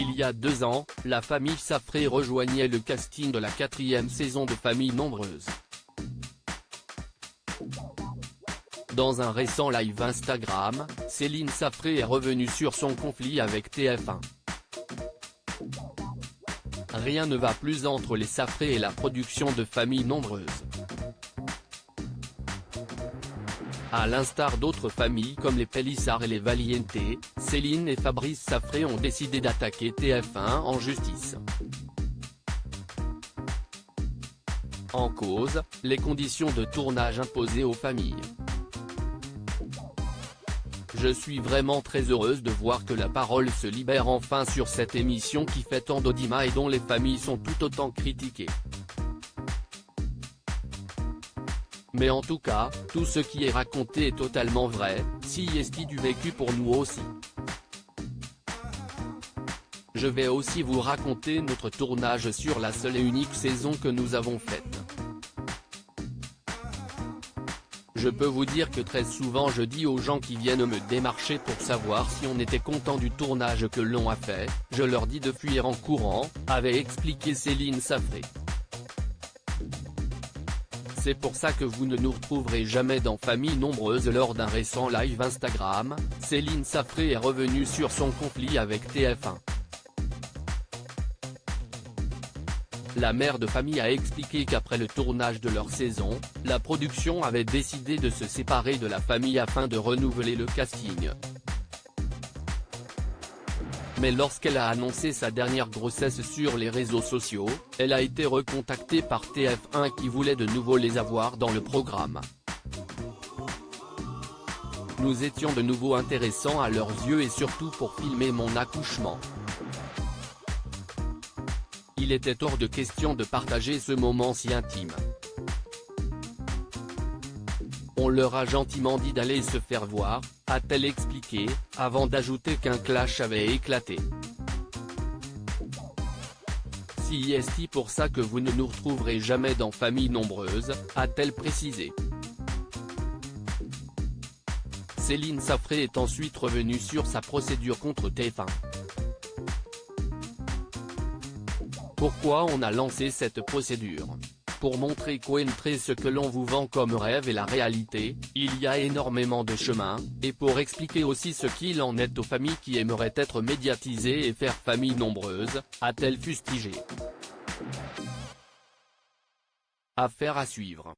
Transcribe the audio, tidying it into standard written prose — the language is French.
Il y a 2 ans, la famille Safré rejoignait le casting de la 4e saison de Famille Nombreuse. Dans un récent live Instagram, Céline Safré est revenue sur son conflit avec TF1. Rien ne va plus entre les Safré et la production de Famille Nombreuse. À l'instar d'autres familles comme les Pélissard et les Valiente, Céline et Fabrice Safré ont décidé d'attaquer TF1 en justice. En cause, les conditions de tournage imposées aux familles. Je suis vraiment très heureuse de voir que la parole se libère enfin sur cette émission qui fait tant d'audimat et dont les familles sont tout autant critiquées. Mais en tout cas, tout ce qui est raconté est totalement vrai, si est du vécu pour nous aussi. Je vais aussi vous raconter notre tournage sur la seule et unique saison que nous avons faite. Je peux vous dire que très souvent je dis aux gens qui viennent me démarcher pour savoir si on était content du tournage que l'on a fait, je leur dis de fuir en courant, avait expliqué Céline Safré. C'est pour ça que vous ne nous retrouverez jamais dans Famille Nombreuse. Lors d'un récent live Instagram, Céline Safré est revenue sur son conflit avec TF1. La mère de famille a expliqué qu'après le tournage de leur saison, la production avait décidé de se séparer de la famille afin de renouveler le casting. Mais lorsqu'elle a annoncé sa dernière grossesse sur les réseaux sociaux, elle a été recontactée par TF1 qui voulait de nouveau les avoir dans le programme. Nous étions de nouveau intéressants à leurs yeux et surtout pour filmer mon accouchement. Il était hors de question de partager ce moment si intime. On leur a gentiment dit d'aller se faire voir, a-t-elle expliqué, avant d'ajouter qu'un clash avait éclaté. Si est pour ça que vous ne nous retrouverez jamais dans Famille Nombreuse, a-t-elle précisé. Céline Safré est ensuite revenue sur sa procédure contre TF1. Pourquoi on a lancé cette procédure ? Pour montrer qu'entre ce que l'on vous vend comme rêve et la réalité, il y a énormément de chemin, et pour expliquer aussi ce qu'il en est aux familles qui aimeraient être médiatisées et faire famille nombreuse, a-t-elle fustigé. Affaire à suivre.